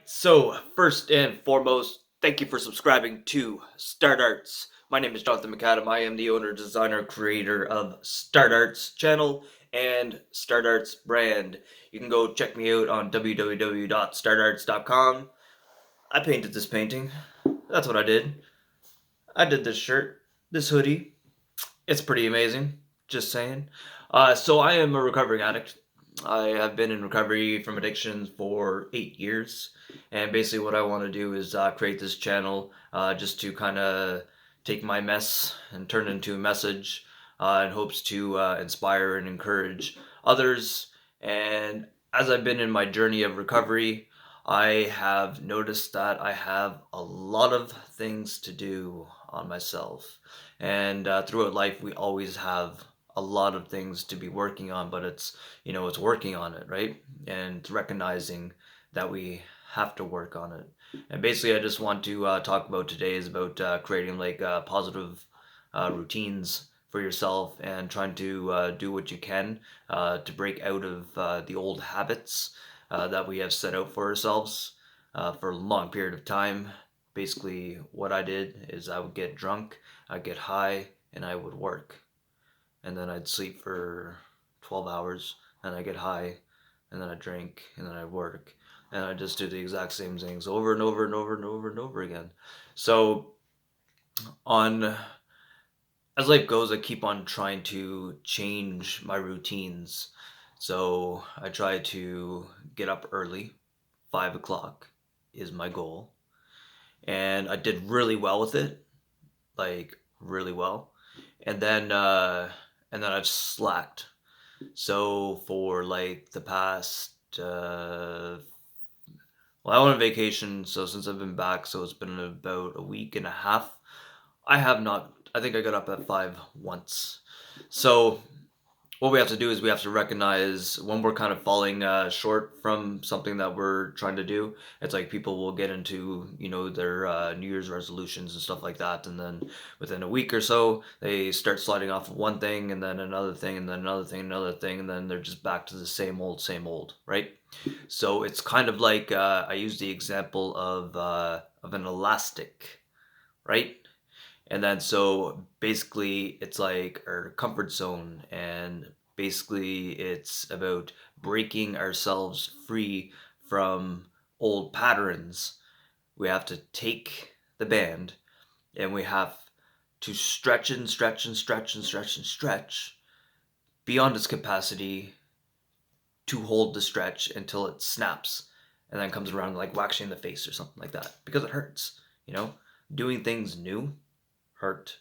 So, first and foremost, thank you for subscribing to StArt ArtZ. My name is Jonathan McAdam. I am the owner, designer, creator of StArt ArtZ channel and StArt ArtZ brand. You can go check me out on www.startartz.com. I painted this painting. That's what I did. I did this shirt, this hoodie. It's pretty amazing. Just saying. So I am a recovering addict. I have been in recovery from addictions for 8 years, and basically what I want to do is create this channel just to kind of take my mess and turn it into a message in hopes to inspire and encourage others. And as I've been in my journey of recovery, I have noticed that I have a lot of things to do on myself. And throughout life, we always have a lot of things to be working on, but it's working on it, right? And recognizing that we have to work on it. And basically, I just want to talk about today is about creating like positive routines for yourself and trying to do what you can to break out of the old habits that we have set out for ourselves for a long period of time. Basically, what I did is I would get drunk, I'd get high, and I would work. And then I'd sleep for 12 hours, and I'd get high, and then I'd drink, and then I'd work. And I'd just do the exact same things over and over and over and over and over again. So, on as life goes, I keep on trying to change my routines. So, I try to get up early. 5 o'clock is my goal. And I did really well with it, like really well. And then I've slacked. So for like the past well, I went on vacation, so since I've been back, so it's been about a week and a half. I have not. I think I got up at 5 once. So what we have to do is we have to recognize when we're kind of falling short from something that we're trying to do. It's like people will get into their New Year's resolutions and stuff like that, and then within a week or so they start sliding off of one thing and then another thing and then another thing, another thing, and then they're just back to the same old, right? So it's kind of like I use the example of an elastic, right? And then so basically it's like our comfort zone, and basically it's about breaking ourselves free from old patterns. We have to take the band and we have to stretch and stretch and stretch and stretch and stretch beyond its capacity to hold the stretch until it snaps and then comes around like whacks you in the face or something like that because it hurts, you know? Doing things new hurt.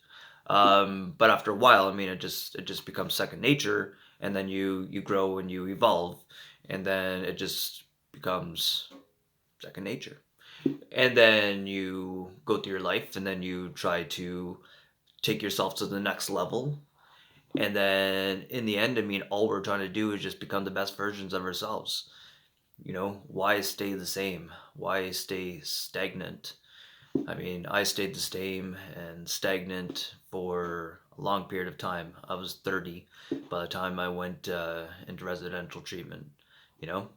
But after a while, I mean, it just becomes second nature, and then you grow and you evolve, and then it just becomes second nature. And then you go through your life, and then you try to take yourself to the next level. And then in the end, I mean, all we're trying to do is just become the best versions of ourselves. Why stay the same? Why stay stagnant? I mean, I stayed the same and stagnant for a long period of time. I was 30 by the time I went into residential treatment. You know,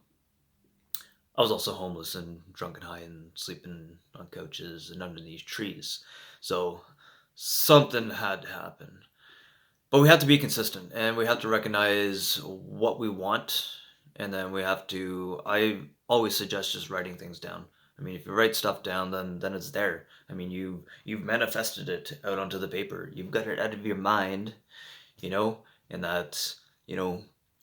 I was also homeless and drunk and high and sleeping on couches and underneath trees. So something had to happen. But we have to be consistent and we have to recognize what we want. And then we have to, I always suggest just writing things down. I mean, if you write stuff down, then it's there. I mean, you've manifested it out onto the paper. You've got it out of your mind, you know, and that's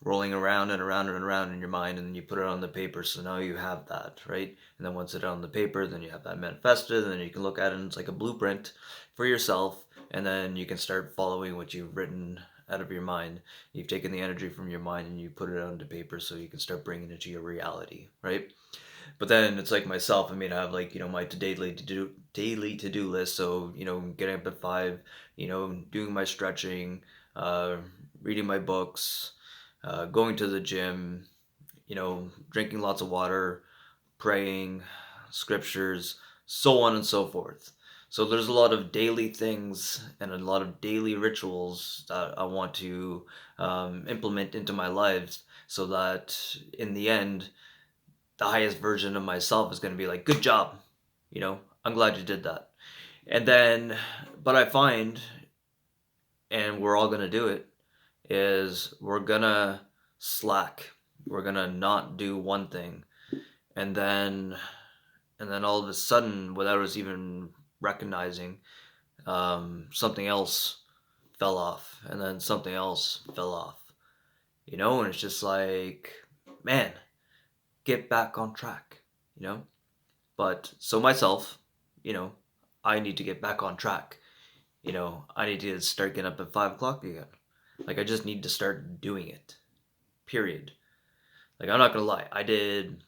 rolling around and around and around in your mind, and then you put it on the paper. So now you have that, right? And then once it's on the paper, then you have that manifested, and then you can look at it, and it's like a blueprint for yourself, and then you can start following what you've written out of your mind. You've taken the energy from your mind and you put it onto paper so you can start bringing it to your reality, right? But then it's like myself. I mean, I have like my daily to do list. So getting up at 5, doing my stretching, uh, reading my books, going to the gym, drinking lots of water, praying, scriptures, so on and so forth. So there's a lot of daily things and a lot of daily rituals that I want to implement into my lives so that in the end the highest version of myself is going to be like, good job, I'm glad you did that. And then, but I find, and we're all going to do it, is we're going to slack. We're going to not do one thing. And then, all of a sudden, without us even recognizing, something else fell off, and then something else fell off, and it's just like, man, get back on track, But so myself, I need to get back on track. I need to start getting up at 5 o'clock again. Like, I just need to start doing it. Period. Like, I'm not gonna lie, I did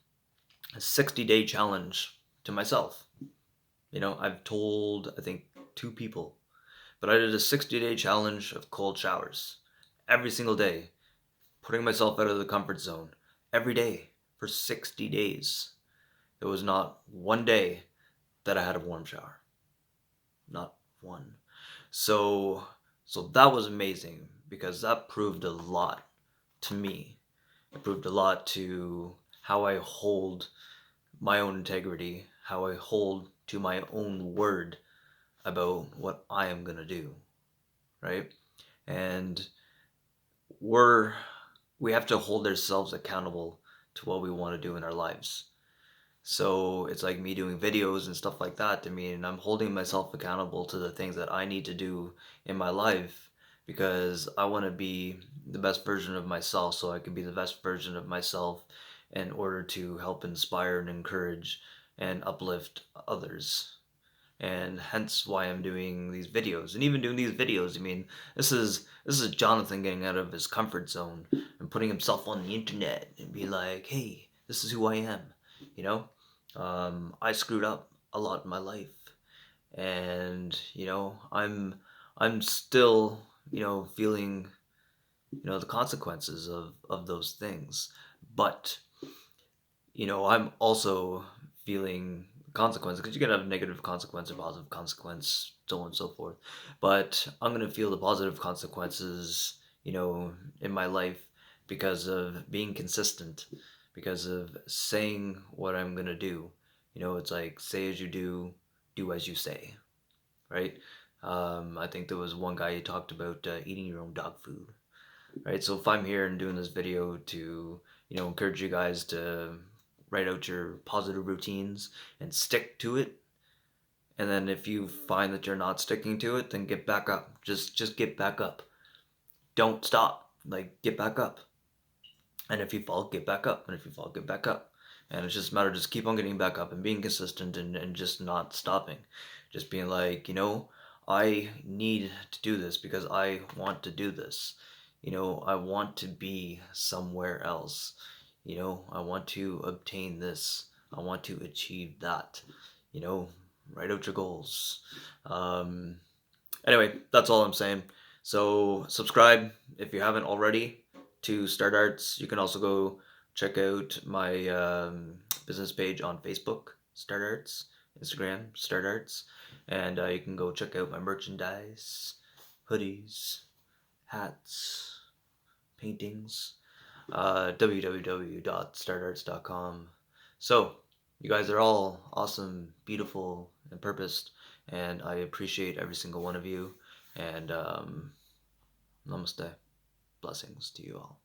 a 60-day challenge to myself. I've told, I think, 2 people, but I did a 60-day challenge of cold showers every single day, putting myself out of the comfort zone every day for 60 days. There was not one day that I had a warm shower. Not one. So that was amazing, because that proved a lot to me. It proved a lot to how I hold my own integrity, how I hold to my own word about what I am going to do, right? And we have to hold ourselves accountable to what we want to do in our lives. So it's like me doing videos and stuff like that to me, and I'm holding myself accountable to the things that I need to do in my life, because I want to be the best version of myself, so I can be the best version of myself in order to help inspire and encourage and uplift others. And hence why I'm doing these videos. And even doing these videos, I mean, this is Jonathan getting out of his comfort zone and putting himself on the internet and be like, hey, this is who I am. I screwed up a lot in my life, and I'm still feeling the consequences of those things. But I'm also feeling consequences, because you can have negative consequence or positive consequence, so on and so forth. But I'm gonna feel the positive consequences, in my life, because of being consistent, because of saying what I'm gonna do. It's like, say as you do as you say, right? I think there was one guy who talked about eating your own dog food, right? So if I'm here and doing this video to, encourage you guys to write out your positive routines and stick to it, and then if you find that you're not sticking to it, then get back up. Just get back up. Don't stop. Like, get back up. And if you fall, get back up. And if you fall, get back up. And it's just a matter of just keep on getting back up and being consistent, and just not stopping. Just being like, I need to do this because I want to do this. I want to be somewhere else. I want to obtain this. I want to achieve that. Write out your goals. Um, anyway, that's all I'm saying. So subscribe if you haven't already to StArt ArtZ. You can also go check out my business page on Facebook, StArt ArtZ, Instagram, StArt ArtZ, and you can go check out my merchandise, hoodies, hats, paintings, www.startartz.com. So, you guys are all awesome, beautiful, and purposed, and I appreciate every single one of you. And namaste. Blessings to you all.